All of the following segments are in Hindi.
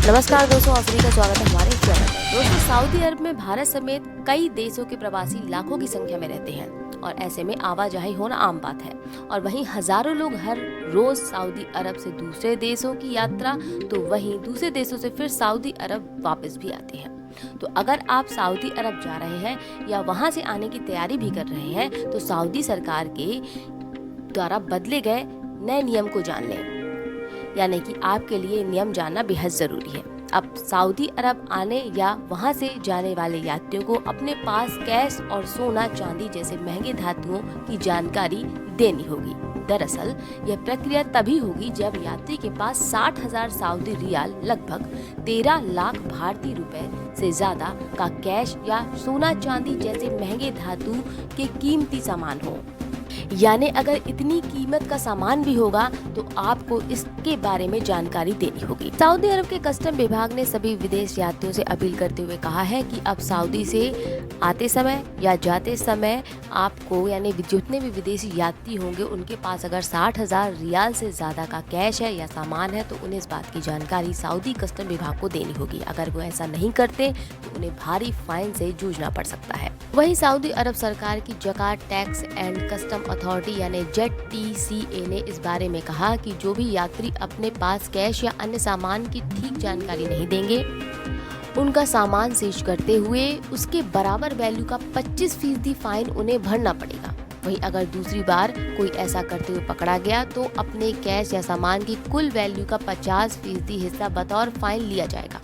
नमस्कार दोस्तों, आप सभी का स्वागत है हमारे चैनल में। दोस्तों, सऊदी अरब में भारत समेत कई देशों के प्रवासी लाखों की संख्या में रहते हैं और ऐसे में आवाजाही होना आम बात है। और वहीं हजारों लोग हर रोज सऊदी अरब से दूसरे देशों की यात्रा, तो वहीं दूसरे देशों से फिर सऊदी अरब वापस भी आते हैं। तो अगर आप सऊदी अरब जा रहे हैं या वहां से आने की तैयारी भी कर रहे हैं, तो सऊदी सरकार के द्वारा बदले गए नए नियम को जान लें, यानी कि आपके लिए नियम जानना बेहद जरूरी है। अब सऊदी अरब आने या वहां से जाने वाले यात्रियों को अपने पास कैश और सोना चांदी जैसे महंगे धातुओं की जानकारी देनी होगी। दरअसल यह प्रक्रिया तभी होगी जब यात्री के पास 60,000 सऊदी रियाल लगभग 13 लाख भारतीय रुपए से ज्यादा का कैश या सोना चांदी जैसे महंगे धातु के कीमती सामान हो। यानी अगर इतनी कीमत का सामान भी होगा तो आपको इसके बारे में जानकारी देनी होगी। सऊदी अरब के कस्टम विभाग ने सभी विदेश यात्रियों से अपील करते हुए कहा है कि अब सऊदी से आते समय या जाते समय आपको, यानी जितने भी विदेशी यात्री होंगे, उनके पास अगर 60,000 रियाल से ज्यादा का कैश है या सामान है तो उन्हें इस बात की जानकारी सऊदी कस्टम विभाग को देनी होगी। अगर वो ऐसा नहीं करते तो उन्हें भारी फाइन से जूझना पड़ सकता है। वहीं सऊदी अरब सरकार की जकात टैक्स एंड कस्टम अथॉरिटी यानी ZTCA ने इस बारे में कहा कि जो भी यात्री अपने पास कैश या अन्य सामान की ठीक जानकारी नहीं देंगे, उनका सामान सीज करते हुए उसके बराबर वैल्यू का 25% फाइन उन्हें भरना पड़ेगा। वहीं अगर दूसरी बार कोई ऐसा करते हुए पकड़ा गया तो अपने कैश या सामान की कुल वैल्यू का 50% हिस्सा बतौर फाइन लिया जाएगा।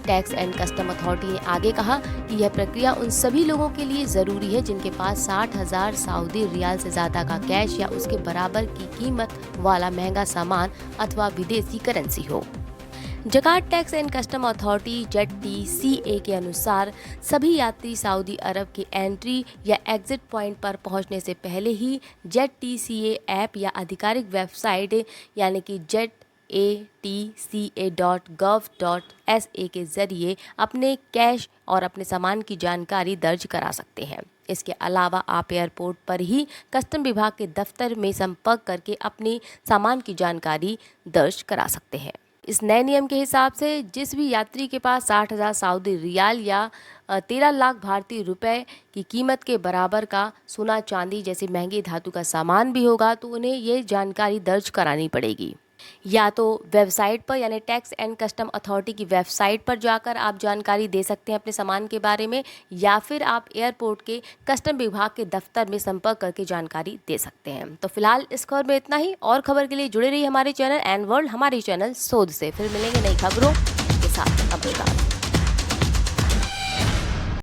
टैक्स एंड कस्टम अथॉरिटी ने आगे कहा कि यह प्रक्रिया उन सभी लोगों के लिए जरूरी है जिनके पास 60,000 सऊदी रियाल से ज्यादा का कैश या उसके बराबर की कीमत वाला महंगा सामान अथवा विदेशी करेंसी हो। जकात tax and custom authority ZTCA के अनुसार सभी यात्री सऊदी अरब के एंट्री या एग्जिट पॉइंट पर पहुंचने से पहले ही ZTCA ऐप या आधिकारिक वेबसाइट यानी कि atca.gov.sa के जरिए अपने कैश और अपने सामान की जानकारी दर्ज करा सकते हैं। इसके अलावा आप एयरपोर्ट पर ही कस्टम विभाग के दफ्तर में संपर्क करके अपने सामान की जानकारी दर्ज करा सकते हैं। इस नए नियम के हिसाब से जिस भी यात्री के पास 60,000 सऊदी रियाल या 13 लाख भारतीय रुपए की कीमत के बराबर का सोना चांदी जैसे महंगे धातु का सामान भी होगा तो उन्हें ये जानकारी दर्ज करानी पड़ेगी। या तो वेबसाइट पर यानी टैक्स एंड कस्टम अथॉरिटी की वेबसाइट पर जाकर आप जानकारी दे सकते हैं अपने सामान के बारे में, या फिर आप एयरपोर्ट के कस्टम विभाग के दफ्तर में संपर्क करके जानकारी दे सकते हैं। तो फिलहाल इस खबर में इतना ही। और खबर के लिए जुड़े रहिए हमारे चैनल एंड वर्ल्ड, हमारे चैनल शोध से। फिर मिलेंगे नई खबरों के साथ। नमस्कार।